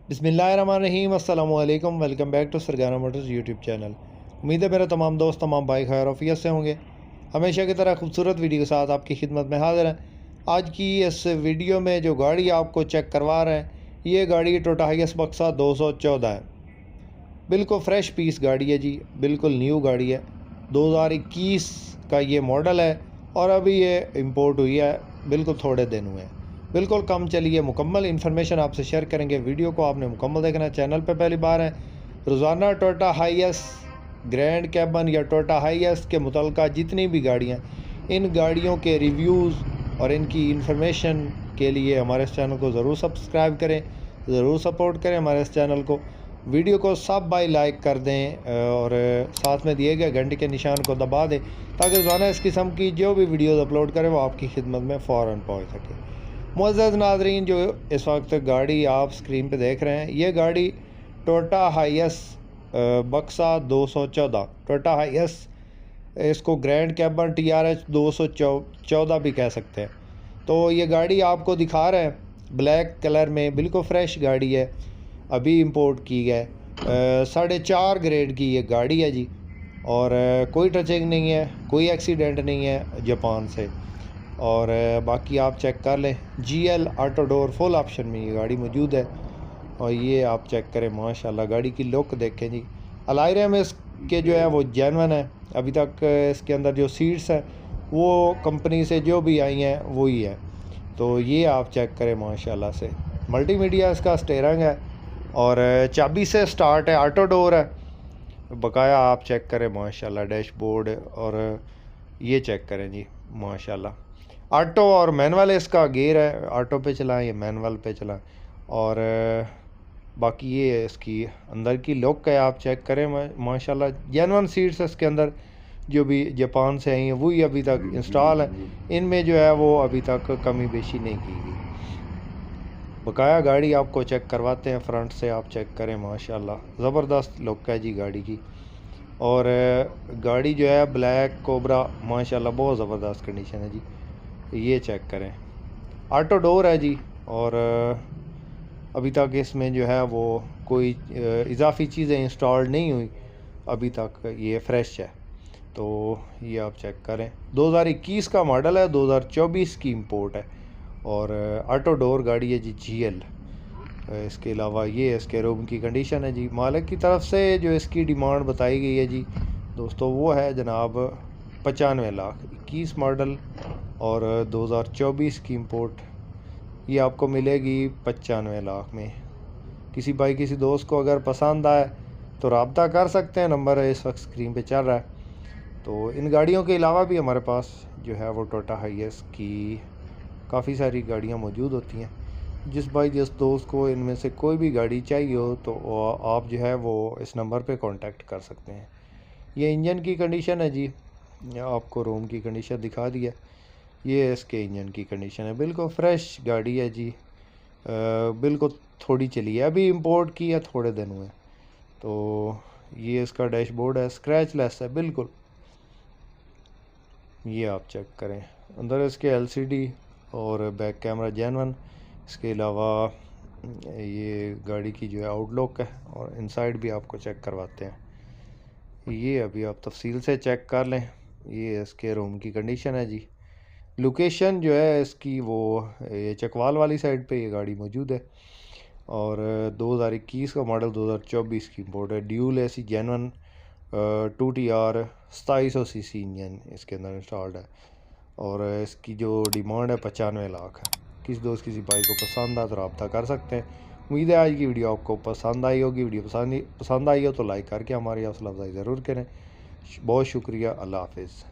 बिस्मिल्लाहिर्रहमानिर्रहीम अस्सलामु अलैकुम। Welcome back to Sargana motors YouTube channel. उम्मीद है मेरे तमाम दोस्त तमाम भाई खैर आफियत से होंगे। हमेशा की तरह खूबसूरत वीडियो के साथ आपकी खिदमत में हाजिर है। आज की इस वीडियो में जो गाड़ी आपको चेक करवा रहे हैं, ये गाड़ी टोयोटा हाइएस बक्सा 214 है। बिल्कुल फ़्रेश पीस गाड़ी है जी, बिल्कुल न्यू गाड़ी है। 2021 का ये मॉडल है और अभी ये इंपोर्ट हुई है, बिल्कुल थोड़े दिन हुए हैं, बिल्कुल कम चली है। मुकम्मल इन्फॉर्मेशन आपसे शेयर करेंगे। वीडियो को आपने मुकम्मल देखना है। चैनल पर पहली बार है, रोज़ाना टोयोटा हाइएस, ग्रैंड कैबन या टोयोटा हाइएस के मुतल्लिक़ जितनी भी गाड़ियाँ, इन गाड़ियों के रिव्यूज़ और इनकी इन्फॉर्मेशन के लिए हमारे इस चैनल को ज़रूर सब्सक्राइब करें, ज़रूर सपोर्ट करें हमारे इस चैनल को। वीडियो को सब भाई लाइक कर दें और साथ में दिए गए घंटे के निशान को दबा दें ताकि रोज़ाना इस किस्म की जो भी वीडियोस अपलोड करें वो आपकी खिदमत में फ़ौरन पहुंच सके। मुअज़्ज़ज़ नाज़रीन, जो इस वक्त गाड़ी आप स्क्रीन पे देख रहे हैं, ये गाड़ी टोयोटा हाइएस बक्सा 214, टोयोटा हाइएस, इसको ग्रैंड कैबन TRH 214 भी कह सकते हैं। तो ये गाड़ी आपको दिखा रहे हैं ब्लैक कलर में, बिल्कुल फ़्रेश गाड़ी है, अभी इंपोर्ट की है। 4.5 ग्रेड की ये गाड़ी है जी, और कोई टचिंग नहीं है, कोई एक्सीडेंट नहीं है जापान से। और बाकी आप चेक कर लें, GL auto door full option में ये गाड़ी मौजूद है। और ये आप चेक करें, माशाल्लाह गाड़ी की लुक देखें जी। अलायरे में इसके जो है वो जेन्युइन है। अभी तक इसके अंदर जो सीट्स हैं वो कंपनी से जो भी आई हैं वही है। तो ये आप चेक करें माशाल्लाह से। मल्टीमीडिया इसका स्टीयरिंग है और चाबी से स्टार्ट है, ऑटो डोर है बकाया। आप चेक करें माशाल्लाह डैशबोर्ड, और ये चेक करें जी माशाल्लाह। ऑटो और मैनुअल इसका गियर है, ऑटो पे चलाएं या मैनुअल पे चलाएं। और बाकी ये इसकी अंदर की लुक है, आप चेक करें माशाल्लाह। जेन्युइन सीट्स इसके अंदर जो भी जापान से आई हैं वही अभी तक इंस्टॉल है, इनमें जो है वो अभी तक कमी बेशी नहीं की गई। बकाया गाड़ी आपको चेक करवाते हैं फ्रंट से, आप चेक करें माशाल्लाह ज़बरदस्त लुक है जी गाड़ी की। और गाड़ी जो है ब्लैक कोबरा माशाल्लाह बहुत ज़बरदस्त कंडीशन है जी, ये चेक करें। ऑटो डोर है जी, और अभी तक इसमें जो है वो कोई इजाफी चीज़ें इंस्टॉल नहीं हुई अभी तक, ये फ्रेश है। तो ये आप चेक करें, 2021 का मॉडल है, 2024 की इंपोर्ट है, और ऑटो डोर गाड़ी है जी GL। इसके अलावा ये इसके रूम की कंडीशन है जी। मालिक की तरफ से जो इसकी डिमांड बताई गई है जी दोस्तों, वो है जनाब 95 लाख। 21 मॉडल और 2024 की इंपोर्ट, ये आपको मिलेगी 95 लाख में। किसी भाई किसी दोस्त को अगर पसंद आए तो रब्ता कर सकते हैं, नंबर है इस वक्त स्क्रीन पे चल रहा है। तो इन गाड़ियों के अलावा भी हमारे पास जो है वो टोयोटा हाइएस की काफ़ी सारी गाड़ियाँ मौजूद होती हैं। जिस भाई जिस दोस्त को इनमें से कोई भी गाड़ी चाहिए हो तो आप जो है वो इस नंबर पे कांटेक्ट कर सकते हैं। ये इंजन की कंडीशन है जी, आपको रूम की कंडीशन दिखा दिया। ये इसके इंजन की कंडीशन है, बिल्कुल फ़्रेश गाड़ी है जी, बिल्कुल थोड़ी चली है, अभी इंपोर्ट की है, थोड़े दिन हुए। तो ये इसका डैशबोर्ड है, स्क्रैच लेस है बिल्कुल, ये आप चेक करें। अंदर इसके LCD और बैक कैमरा जेन्युइन। इसके अलावा ये गाड़ी की जो है आउटलुक है, और इनसाइड भी आपको चेक करवाते हैं। ये अभी आप तफसील से चेक कर लें। ये इसके रूम की कंडीशन है जी। लोकेशन जो है इसकी वो ये चकवाल वाली साइड पे ये गाड़ी मौजूद है, और 2021 का मॉडल, 2024 की इंपोर्ट है। Dual AC genuine 2TR 2700 cc engine इसके अंदर इंस्टॉल्ड है, और इसकी जो डिमांड है 95 लाख है। किसी दोस्त किसी भाई को पसंद आए तो रब्ता कर सकते हैं। उम्मीद है आज की वीडियो आपको पसंद आई होगी। वीडियो पसंद आई हो तो लाइक करके हमारी हौसला अफजाई ज़रूर करें। बहुत शुक्रिया, अल्लाह हाफिज़।